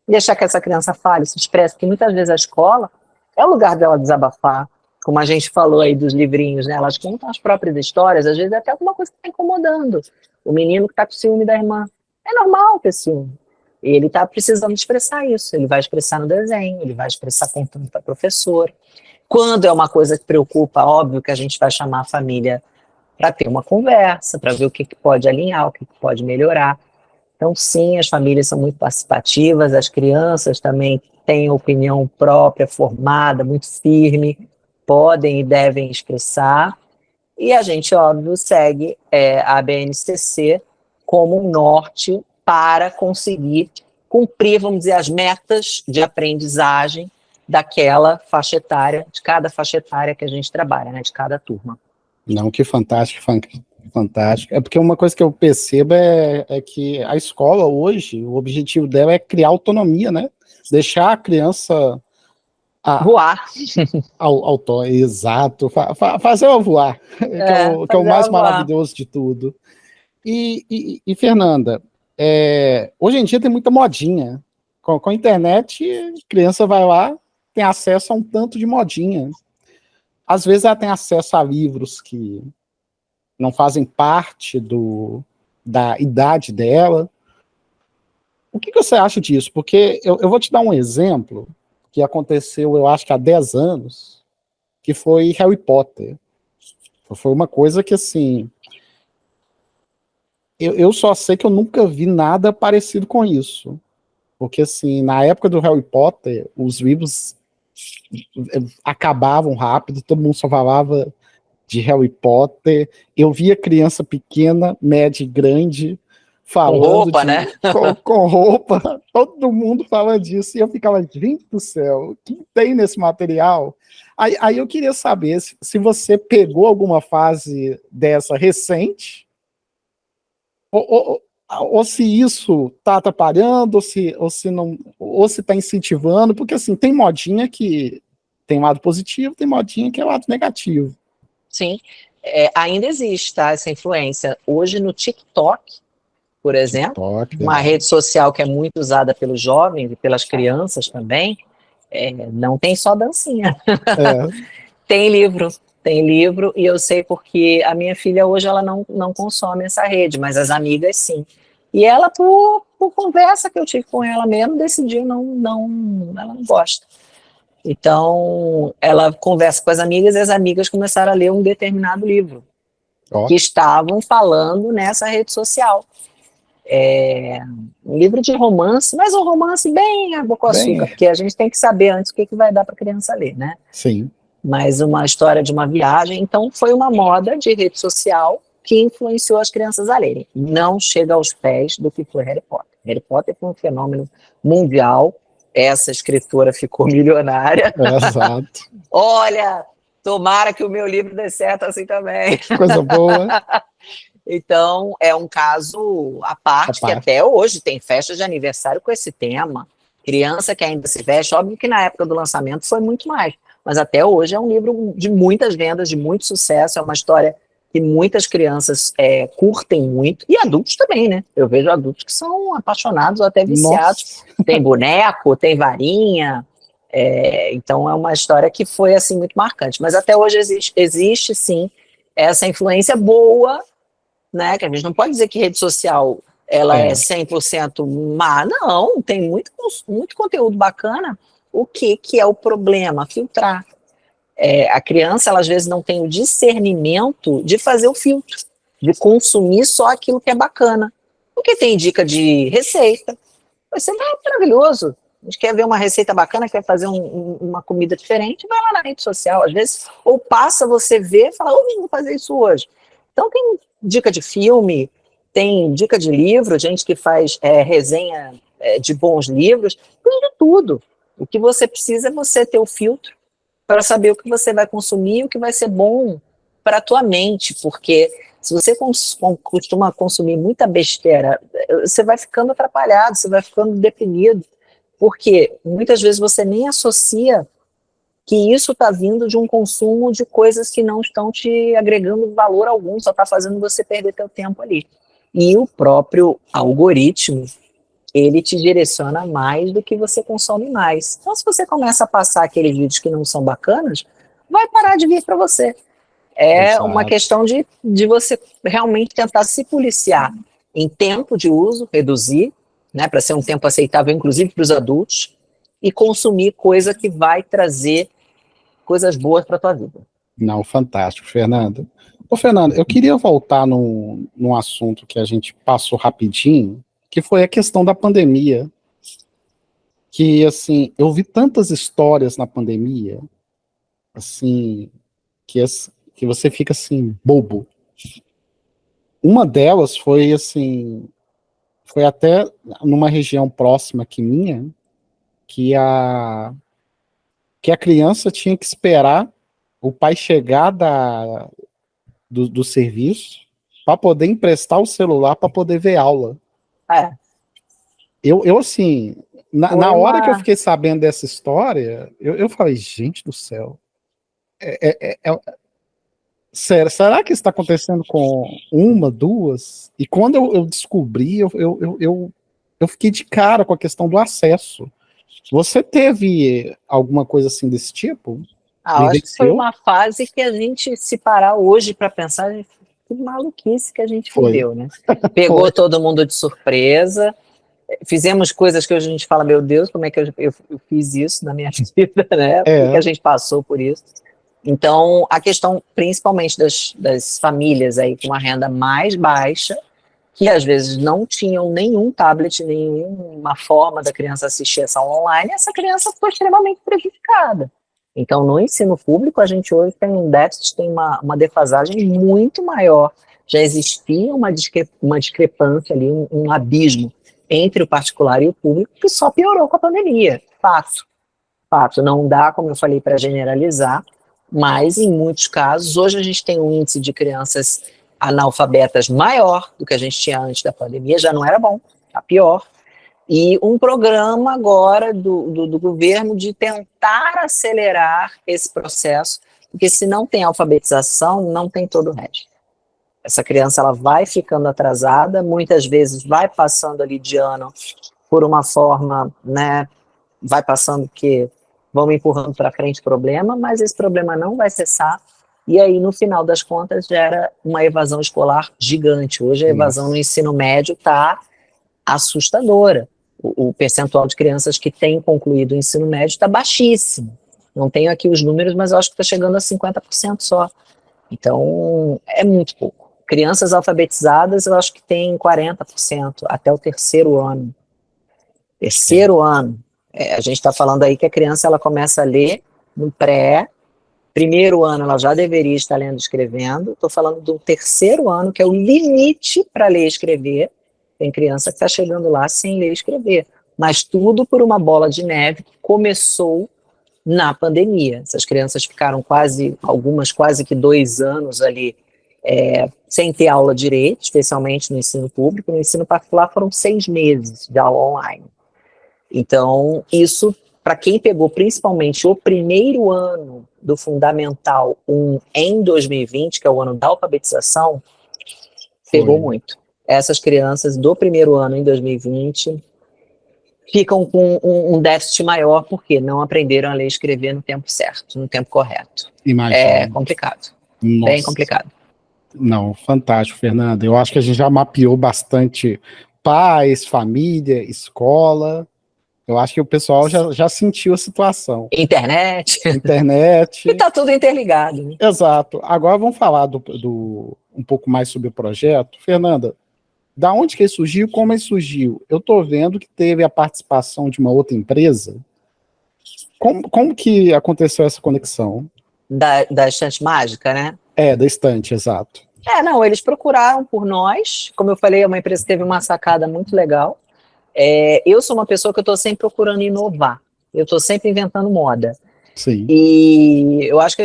deixar que essa criança fale, se expresse, porque muitas vezes a escola é o lugar dela desabafar, como a gente falou aí dos livrinhos, né? Elas contam as próprias histórias, às vezes até alguma coisa que está incomodando. O menino que está com ciúme da irmã, é normal ter ciúme. E ele está precisando expressar isso, ele vai expressar no desenho, ele vai expressar contando para a professora. Quando é uma coisa que preocupa, óbvio que a gente vai chamar a família para ter uma conversa, para ver o que pode alinhar, o que pode melhorar. Então, sim, as famílias são muito participativas, as crianças também têm opinião própria, formada, muito firme, podem e devem expressar. E a gente, óbvio, segue a BNCC como um norte para conseguir cumprir, vamos dizer, as metas de aprendizagem daquela faixa etária, de cada faixa etária que a gente trabalha, né, de cada turma. Não, que fantástico, fantástico. É porque uma coisa que eu percebo é que a escola hoje, o objetivo dela é criar autonomia, né? Deixar a criança voar. Exato, fazer ela voar, que é o mais maravilhoso de tudo. E Fernanda, hoje em dia tem muita modinha. Com a internet, a criança vai lá, tem acesso a um tanto de modinha. Às vezes ela tem acesso a livros que não fazem parte da idade dela. O que você acha disso? Porque eu vou te dar um exemplo que aconteceu, eu acho que há 10 anos, que foi Harry Potter. Foi uma coisa que, assim, eu só sei que eu nunca vi nada parecido com isso. Porque, assim, na época do Harry Potter, os livros acabavam rápido, todo mundo só falava de Harry Potter. Eu via criança pequena, média e grande falando com roupa, né? Com roupa, todo mundo fala disso, e eu ficava, gente do céu, o que tem nesse material? Aí eu queria saber se você pegou alguma fase dessa recente, ou se isso está atrapalhando, ou se não, ou se está incentivando, porque assim, tem modinha que tem um lado positivo, tem modinha que é o lado negativo. Sim, ainda existe, tá, essa influência. Hoje no TikTok, por exemplo, uma rede social que é muito usada pelos jovens e pelas crianças também, não tem só dancinha. Tem livro, e eu sei porque a minha filha hoje ela não consome essa rede, mas as amigas sim. E ela, por conversa que eu tive com ela mesmo, decidiu ela não gosta. Então, ela conversa com as amigas e as amigas começaram a ler um determinado livro que estavam falando nessa rede social. Um livro de romance, mas um romance bem água com açúcar, porque a gente tem que saber antes o que vai dar para a criança ler, né? Sim. Mas uma história de uma viagem. Então, foi uma moda de rede social que influenciou as crianças a lerem. Não chega aos pés do que foi Harry Potter. Harry Potter foi um fenômeno mundial. Essa escritora ficou milionária. Exato. Olha, tomara que o meu livro dê certo assim também. Coisa boa. Então, é um caso à parte, que até hoje tem festas de aniversário com esse tema. Criança que ainda se veste, óbvio que na época do lançamento foi muito mais, mas até hoje é um livro de muitas vendas, de muito sucesso, é uma história que muitas crianças curtem muito, e adultos também, né? Eu vejo adultos que são apaixonados ou até viciados. Nossa. Tem boneco, tem varinha, então é uma história que foi assim muito marcante. Mas até hoje existe sim essa influência boa, né? Que a gente não pode dizer que rede social ela é 100% má, não, tem muito conteúdo bacana. O que é o problema? Filtrar. A criança, ela às vezes não tem o discernimento de fazer o filtro, de consumir só aquilo que é bacana. Porque tem dica de receita, vai ser maravilhoso. A gente quer ver uma receita bacana, quer fazer uma comida diferente, vai lá na rede social, às vezes, ou passa, você vê e fala, vou fazer isso hoje. Então tem dica de filme, tem dica de livro, gente que faz resenha de bons livros, tem de tudo. O que você precisa é você ter o filtro para saber o que você vai consumir e o que vai ser bom para a tua mente, porque se você costuma consumir muita besteira, você vai ficando atrapalhado, você vai ficando deprimido, porque muitas vezes você nem associa que isso está vindo de um consumo de coisas que não estão te agregando valor algum, só está fazendo você perder teu tempo ali. E o próprio algoritmo, ele te direciona mais do que você consome mais. Então, se você começa a passar aqueles vídeos que não são bacanas, vai parar de vir para você. É uma questão de você realmente tentar se policiar em tempo de uso, reduzir, né, para ser um tempo aceitável, inclusive para os adultos, e consumir coisa que vai trazer coisas boas para a tua vida. Não, fantástico, Fernanda. Ô, Fernanda, eu queria voltar num assunto que a gente passou rapidinho, que foi a questão da pandemia. Que, assim, eu vi tantas histórias na pandemia, assim, que você fica, assim, bobo. Uma delas foi, assim, foi até numa região próxima aqui minha, que a criança tinha que esperar o pai chegar do serviço para poder emprestar o celular para poder ver aula. Eu assim, na hora que eu fiquei sabendo dessa história, eu falei, gente do céu, sério, será que isso está acontecendo com uma, duas? E quando eu descobri, eu fiquei de cara com a questão do acesso. Você teve alguma coisa assim desse tipo? Acho que foi uma fase que a gente, se parar hoje para pensar, que maluquice que a gente viveu, né? Pegou todo mundo de surpresa, fizemos coisas que hoje a gente fala, meu Deus, como é que eu fiz isso na minha vida, né? Por que a gente passou por isso? Então, a questão principalmente das famílias aí com uma renda mais baixa, que às vezes não tinham nenhum tablet, nenhuma forma da criança assistir essa aula online, essa criança foi extremamente prejudicada. Então, no ensino público, a gente hoje tem um déficit, tem uma defasagem muito maior. Já existia uma discrepância ali, um abismo entre o particular e o público, que só piorou com a pandemia. Fato. Não dá, como eu falei, para generalizar, mas em muitos casos, hoje a gente tem um índice de crianças analfabetas maior do que a gente tinha antes da pandemia, já não era bom, tá pior. E um programa agora do governo de tentar acelerar esse processo, porque se não tem alfabetização, não tem todo o resto. Essa criança ela vai ficando atrasada, muitas vezes vai passando ali de ano por uma forma, né, vai passando que vão empurrando para frente o problema, mas esse problema não vai cessar, e aí no final das contas gera uma evasão escolar gigante. Hoje a evasão no ensino médio está assustadora. O percentual de crianças que têm concluído o ensino médio está baixíssimo. Não tenho aqui os números, mas eu acho que está chegando a 50% só. Então, é muito pouco. Crianças alfabetizadas, eu acho que tem 40% até o terceiro ano. A gente está falando aí que a criança ela começa a ler no primeiro ano ela já deveria estar lendo e escrevendo. Estou falando do terceiro ano, que é o limite para ler e escrever. Tem criança que está chegando lá sem ler e escrever, mas tudo por uma bola de neve que começou na pandemia. Essas crianças ficaram algumas quase que 2 anos ali sem ter aula direito, especialmente no ensino público. No ensino particular foram 6 meses de aula online. Então, isso, para quem pegou principalmente o primeiro ano do Fundamental 1 em 2020, que é o ano da alfabetização, pegou muito. Essas crianças do primeiro ano em 2020 ficam com um déficit maior porque não aprenderam a ler e escrever no tempo certo, no tempo correto. Imagina. É complicado. Nossa. Bem complicado. Não, fantástico, Fernanda. Eu acho que a gente já mapeou bastante pais, família, escola. Eu acho que o pessoal já sentiu a situação. Internet. E tá tudo interligado. Né? Exato. Agora vamos falar um pouco mais sobre o projeto. Fernanda, da onde que ele surgiu, como ele surgiu? Eu estou vendo que teve a participação de uma outra empresa. Como que aconteceu essa conexão? Da Estante Mágica, né? Da Estante, exato. Não, eles procuraram por nós. Como eu falei, uma empresa teve uma sacada muito legal. Eu sou uma pessoa que eu estou sempre procurando inovar. Eu estou sempre inventando moda. Sim. E eu acho que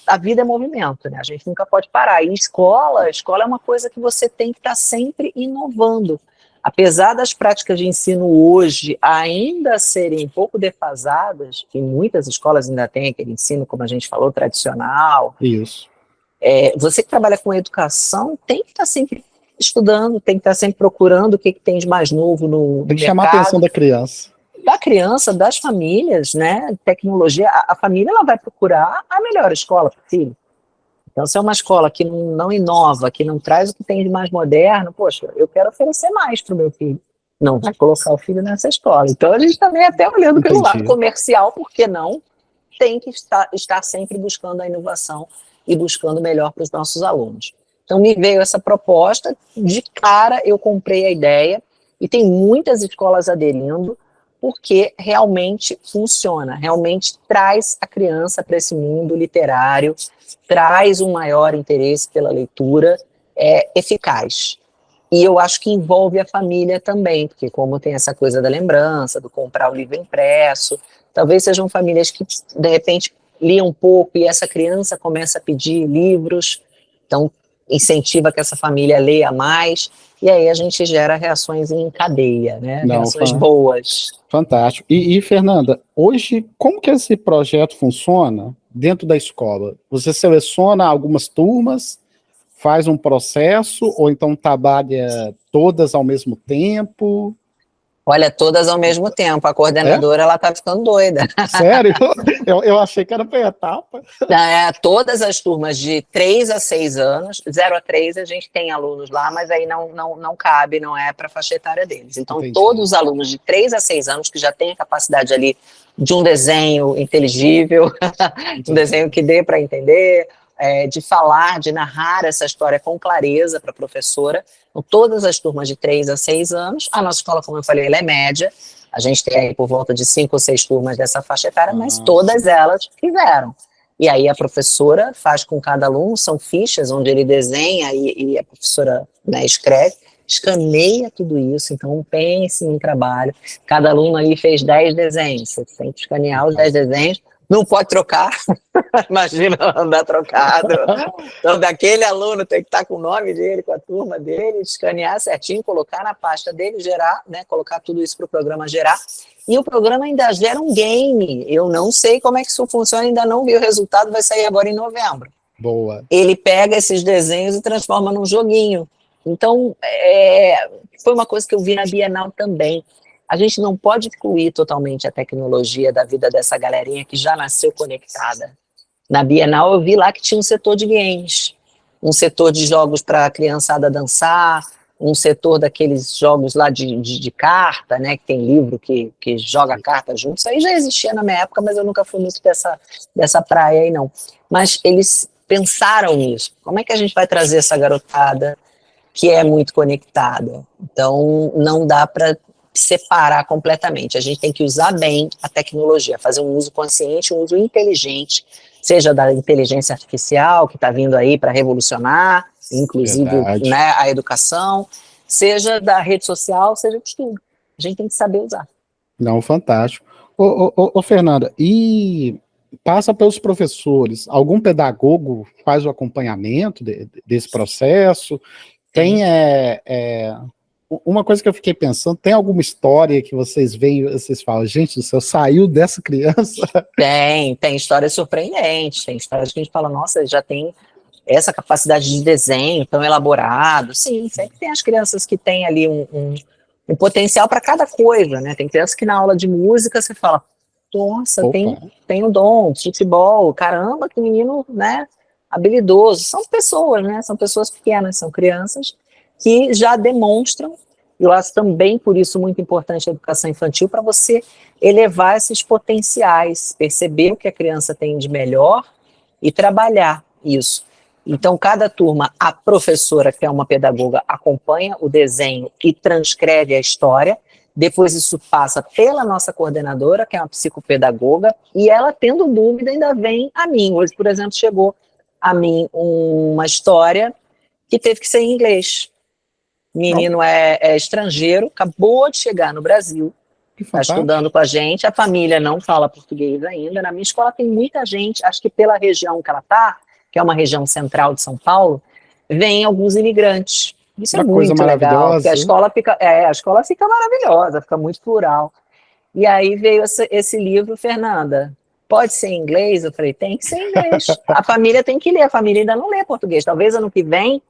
a vida é movimento, né? A gente nunca pode parar. E escola é uma coisa que você tem que estar sempre inovando. Apesar das práticas de ensino hoje ainda serem um pouco defasadas, e muitas escolas ainda têm aquele ensino, como a gente falou, tradicional. Isso. Você que trabalha com educação tem que estar sempre estudando, tem que estar sempre procurando o que tem de mais novo no mercado. Tem que chamar a atenção da criança. Da criança, das famílias, né? Tecnologia, a família ela vai procurar a melhor escola para o filho. Então, se é uma escola que não inova, que não traz o que tem de mais moderno, poxa, eu quero oferecer mais para o meu filho. Não vai colocar o filho nessa escola. Então, a gente também até olhando pelo lado comercial, por que não? Tem que estar sempre buscando a inovação e buscando o melhor para os nossos alunos. Então, me veio essa proposta, de cara eu comprei a ideia, e tem muitas escolas aderindo, porque realmente funciona, realmente traz a criança para esse mundo literário, traz um maior interesse pela leitura, eficaz. E eu acho que envolve a família também, porque como tem essa coisa da lembrança, do comprar o livro impresso, talvez sejam famílias que, de repente, liam um pouco e essa criança começa a pedir livros, então incentiva que essa família leia mais, e aí a gente gera reações em cadeia, né? Reações boas. Fantástico. E, Fernanda, hoje, como que esse projeto funciona dentro da escola? Você seleciona algumas turmas, faz um processo, ou então trabalha todas ao mesmo tempo? Olha, todas ao mesmo tempo. A coordenadora, ela tá ficando doida. Sério? Eu achei que era por etapa. Todas as turmas de 3 a 6 anos, 0 a 3, a gente tem alunos lá, mas aí não cabe, não é para a faixa etária deles. Então, Entendi. Todos os alunos de 3 a 6 anos que já têm a capacidade ali de um desenho inteligível, um desenho que dê para entender, de falar, de narrar essa história com clareza para a professora. Então, todas as turmas de 3 a 6 anos, a nossa escola, como eu falei, ela é média, a gente tem aí por volta de 5 ou 6 turmas dessa faixa etária, mas todas elas fizeram. E aí a professora faz com cada aluno, são fichas onde ele desenha e a professora, né, escreve, escaneia tudo isso, então pense no trabalho. Cada aluno aí fez 10 desenhos, você tem que escanear os 10 desenhos, não pode trocar, imagina andar trocado. Então, daquele aluno tem que estar com o nome dele, com a turma dele, escanear certinho, colocar na pasta dele, gerar, né, colocar tudo isso para o programa gerar. E o programa ainda gera um game. Eu não sei como é que isso funciona, ainda não vi o resultado, vai sair agora em novembro. Boa. Ele pega esses desenhos e transforma num joguinho. Então, foi uma coisa que eu vi na Bienal também. A gente não pode excluir totalmente a tecnologia da vida dessa galerinha que já nasceu conectada. Na Bienal eu vi lá que tinha um setor de games, um setor de jogos para a criançada dançar, um setor daqueles jogos lá de carta, né, que tem livro que joga carta junto. Isso aí já existia na minha época, mas eu nunca fui muito dessa praia aí, não. Mas eles pensaram nisso. Como é que a gente vai trazer essa garotada que é muito conectada? Então, não dá para separar completamente. A gente tem que usar bem a tecnologia, fazer um uso consciente, um uso inteligente, seja da inteligência artificial, que está vindo aí para revolucionar, inclusive, né, a educação, seja da rede social, seja do estudo. A gente tem que saber usar. Não, fantástico. Ô, Fernanda, e passa pelos professores, algum pedagogo faz o acompanhamento desse processo? Tem uma coisa que eu fiquei pensando, tem alguma história que vocês veem, vocês falam, gente do céu, saiu dessa criança? Tem histórias surpreendentes, tem histórias que a gente fala, nossa, já tem essa capacidade de desenho tão elaborado. Sim, sempre tem as crianças que têm ali um potencial para cada coisa, né? Tem crianças que na aula de música você fala, nossa, tem um dom, futebol, caramba, que menino, né, habilidoso. São pessoas, né? São pessoas pequenas, são crianças que já demonstram, e eu acho também por isso muito importante a educação infantil, para você elevar esses potenciais, perceber o que a criança tem de melhor e trabalhar isso. Então, cada turma, a professora, que é uma pedagoga, acompanha o desenho e transcreve a história, depois isso passa pela nossa coordenadora, que é uma psicopedagoga, e ela, tendo dúvida, ainda vem a mim. Hoje, por exemplo, chegou a mim uma história que teve que ser em inglês. O menino é estrangeiro, acabou de chegar no Brasil, Que está fantástico. estudando com a gente, a família não fala português ainda. Na minha escola tem muita gente, acho que pela região que ela está, que é uma região central de São Paulo, vem alguns imigrantes. Isso é Uma coisa muito legal, maravilhosa. porque a escola fica maravilhosa, fica muito plural. E aí veio esse livro, Fernanda, pode ser em inglês? Eu falei, tem que ser em inglês. A família tem que ler, a família ainda não lê português. Talvez ano que vem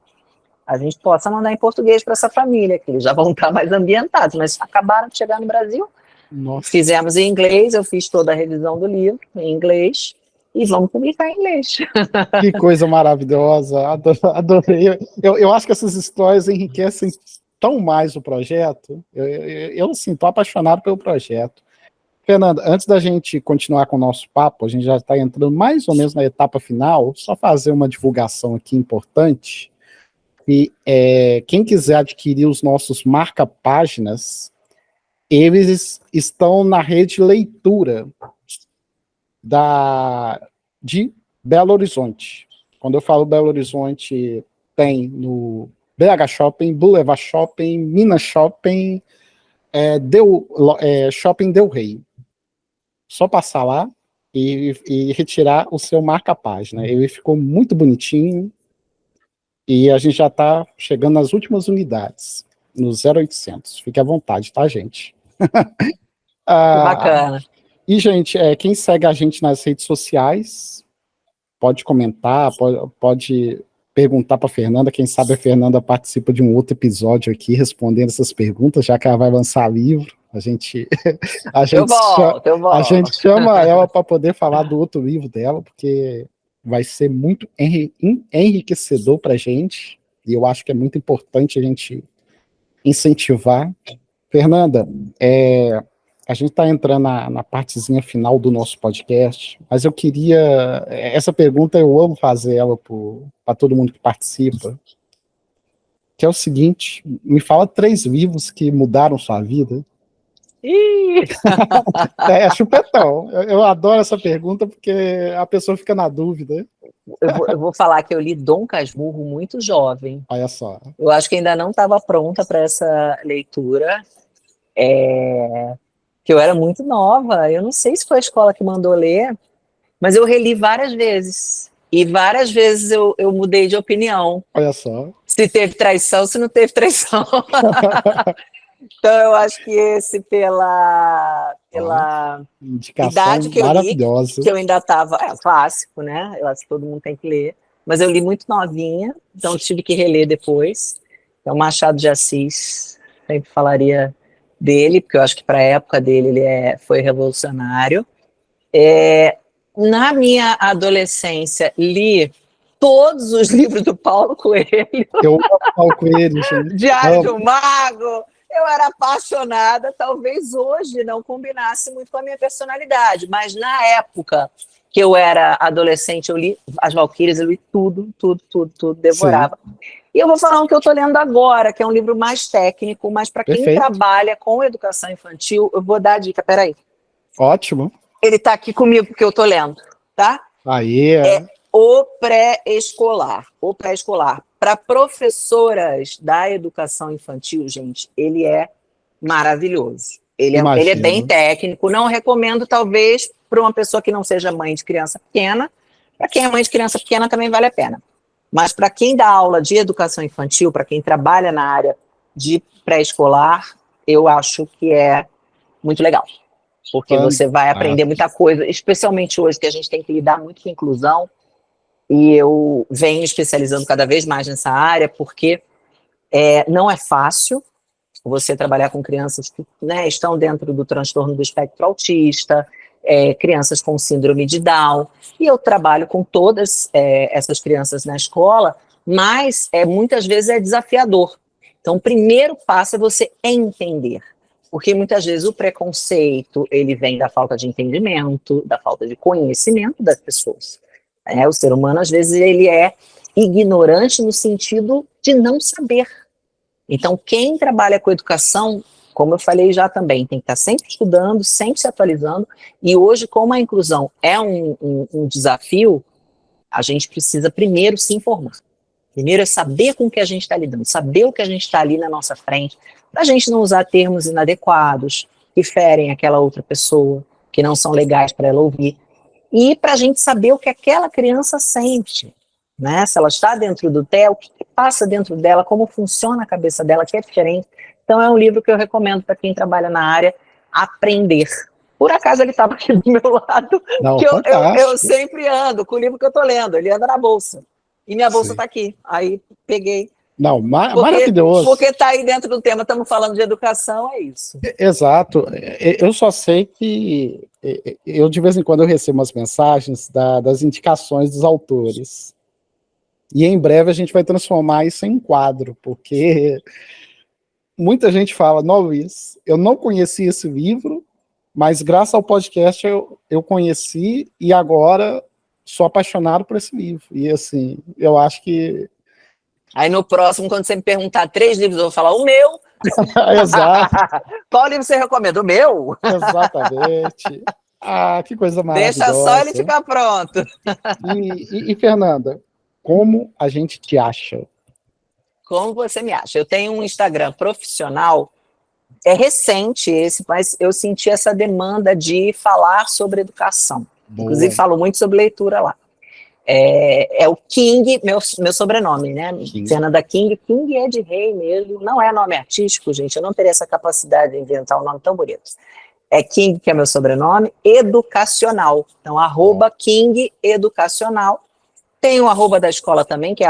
a gente possa mandar em português para essa família, que eles já vão estar mais ambientados, mas acabaram de chegar no Brasil. Nossa, Fizemos em inglês, eu fiz toda a revisão do livro em inglês, e vamos publicar em inglês. que coisa maravilhosa. Adorei. Eu acho que essas histórias enriquecem tão mais o projeto. Eu assim, estou apaixonado pelo projeto. Fernanda, antes da gente continuar com o nosso papo, a gente já está entrando mais ou menos na etapa final, só fazer uma divulgação aqui importante. E quem quiser adquirir os nossos marca-páginas, eles estão na rede Leitura de Belo Horizonte. Quando eu falo Belo Horizonte, tem no BH Shopping, Boulevard Shopping, Minas Shopping, Shopping Del Rey. Só passar lá e retirar o seu marca-página. Ele ficou muito bonitinho e a gente já está chegando nas últimas unidades, no 0800. Fique à vontade, tá, gente? Bacana. E, gente, quem segue a gente nas redes sociais, pode comentar, pode perguntar para a Fernanda, quem sabe a Fernanda participa de um outro episódio aqui, respondendo essas perguntas, já que ela vai lançar livro. A gente Eu volto. A gente chama ela para poder falar do outro livro dela, porque vai ser muito enriquecedor para a gente, e eu acho que é muito importante a gente incentivar. Fernanda, a gente está entrando na partezinha final do nosso podcast, mas eu queria... Essa pergunta eu amo fazer ela para todo mundo que participa, que é o seguinte: me fala 3 livros que mudaram sua vida. Chupetão. Eu adoro essa pergunta porque a pessoa fica na dúvida. Eu vou falar que eu li Dom Casmurro muito jovem. Olha só. Eu acho que ainda não estava pronta para essa leitura, que eu era muito nova. Eu não sei se foi a escola que mandou ler, mas eu reli várias vezes. E várias vezes eu mudei de opinião. Olha só. Se teve traição, se não teve traição. Então, eu acho que esse pela idade que eu li, que eu ainda estava... clássico, né? Eu acho que todo mundo tem que ler. Mas eu li muito novinha, então tive que reler depois. Então, Machado de Assis, sempre falaria dele, porque eu acho que para a época dele ele foi revolucionário. Na minha adolescência, li todos os livros do Paulo Coelho. Eu amo Paulo Coelho, gente. Diário do Mago. Eu era apaixonada, talvez hoje não combinasse muito com a minha personalidade, mas na época que eu era adolescente, eu li As Valquírias, eu li tudo, devorava. Sim. E eu vou falar um que eu estou lendo agora, que é um livro mais técnico, mas para quem trabalha com educação infantil, eu vou dar a dica, peraí. Ótimo. Ele está aqui comigo, porque eu estou lendo, tá? Aí O Pré-Escolar. O Pré-Escolar. Para professoras da educação infantil, gente, ele é maravilhoso. Ele é bem técnico. Não recomendo, talvez, para uma pessoa que não seja mãe de criança pequena. Para quem é mãe de criança pequena, também vale a pena. Mas para quem dá aula de educação infantil, para quem trabalha na área de pré-escolar, eu acho que é muito legal. Porque você vai aprender muita coisa, especialmente hoje, que a gente tem que lidar muito com inclusão. E eu venho especializando cada vez mais nessa área, porque não é fácil você trabalhar com crianças que, né, estão dentro do transtorno do espectro autista, crianças com síndrome de Down, e eu trabalho com todas essas crianças na escola, mas muitas vezes é desafiador. Então, o primeiro passo é você entender, porque muitas vezes o preconceito, ele vem da falta de entendimento, da falta de conhecimento das pessoas. O ser humano, às vezes, ele é ignorante no sentido de não saber. Então, quem trabalha com educação, como eu falei já também, tem que estar sempre estudando, sempre se atualizando, e hoje, como a inclusão é um desafio, a gente precisa primeiro se informar. Primeiro é saber com o que a gente está lidando, saber o que a gente está ali na nossa frente, para a gente não usar termos inadequados, que ferem aquela outra pessoa, que não são legais para ela ouvir, e para a gente saber o que aquela criança sente, né? Se ela está dentro do TEA, o que passa dentro dela, como funciona a cabeça dela, que é diferente. Então é um livro que eu recomendo para quem trabalha na área aprender. Por acaso ele estava aqui do meu lado, Não, que eu sempre ando com o livro que eu estou lendo, ele anda na bolsa. E minha bolsa está aqui. Aí peguei. Não, maravilhoso. Porque está aí dentro do tema, estamos falando de educação, é isso. Exato. Eu só sei que eu, de vez em quando, eu recebo umas mensagens das indicações dos autores. E em breve a gente vai transformar isso em quadro, porque muita gente fala, não, Luiz, eu não conheci esse livro, mas graças ao podcast eu conheci e agora sou apaixonado por esse livro. E assim, eu acho que... Aí no próximo, quando você me perguntar 3 livros, eu vou falar o meu. Exato. Qual livro você recomenda? O meu? Exatamente. Ah, que coisa maravilhosa. Deixa só ele ficar pronto. E Fernanda, como a gente te acha? Como você me acha? Eu tenho um Instagram profissional, é recente esse, mas eu senti essa demanda de falar sobre educação. Boa. Inclusive, falo muito sobre leitura lá. É o King, meu sobrenome, né? King. Fernanda King. King é de rei mesmo, não é nome artístico, gente. Eu não teria essa capacidade de inventar um nome tão bonito. É King, que é meu sobrenome, educacional. Então, @King Educacional. Tem o @ da escola também, que é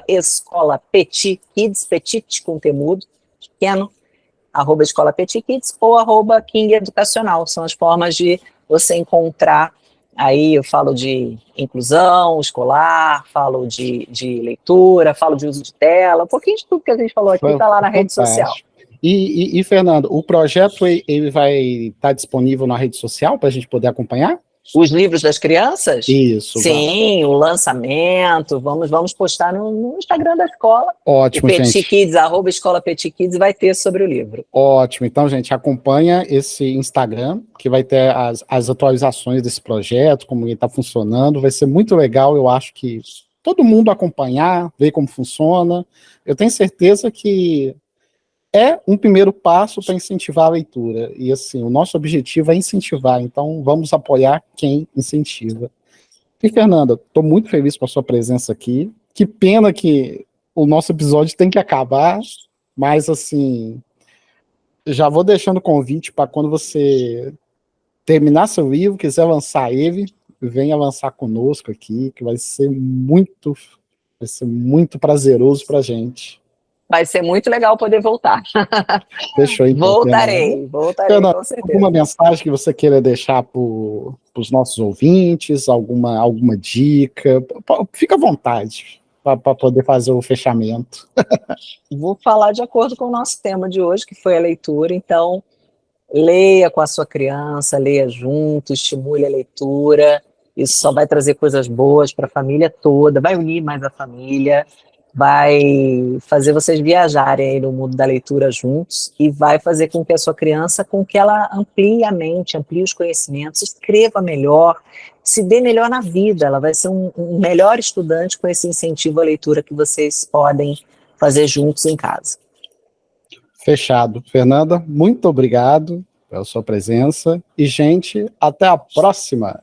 @Escola Petit Kids, petit com temudo, pequeno, @Escola Petit Kids ou @King Educacional. São as formas de você encontrar. Aí eu falo de inclusão escolar, falo de leitura, falo de uso de tela, um pouquinho de tudo que a gente falou aqui está lá na rede social. E Fernando, o projeto ele vai estar disponível na rede social para a gente poder acompanhar? Os livros das crianças? Isso. Sim, o lançamento, vamos postar no Instagram da escola. Ótimo, o Petit gente. Kids, @Escola Petit Kids, vai ter sobre o livro. Ótimo, então, gente, acompanha esse Instagram, que vai ter as atualizações desse projeto, como ele está funcionando, vai ser muito legal, eu acho que todo mundo acompanhar, ver como funciona. Eu tenho certeza que é um primeiro passo para incentivar a leitura. E, assim, o nosso objetivo é incentivar. Então, vamos apoiar quem incentiva. E, Fernanda, estou muito feliz com a sua presença aqui. Que pena que o nosso episódio tem que acabar, mas, assim, já vou deixando o convite para quando você terminar seu livro, quiser lançar ele, venha lançar conosco aqui, que vai ser muito prazeroso para a gente. Vai ser muito legal poder voltar. Fechou, então. Voltarei, Fernanda, com certeza. alguma mensagem que você queira deixar para os nossos ouvintes, alguma dica? Fica à vontade para poder fazer o fechamento. Vou falar de acordo com o nosso tema de hoje, que foi a leitura. Então, leia com a sua criança, leia junto, estimule a leitura. Isso só vai trazer coisas boas para a família toda, vai unir mais a família, vai fazer vocês viajarem aí no mundo da leitura juntos e vai fazer com que a sua criança, com que ela amplie a mente, amplie os conhecimentos, escreva melhor, se dê melhor na vida. Ela vai ser um melhor estudante com esse incentivo à leitura que vocês podem fazer juntos em casa. Fechado. Fernanda, muito obrigado pela sua presença e, gente, até a próxima!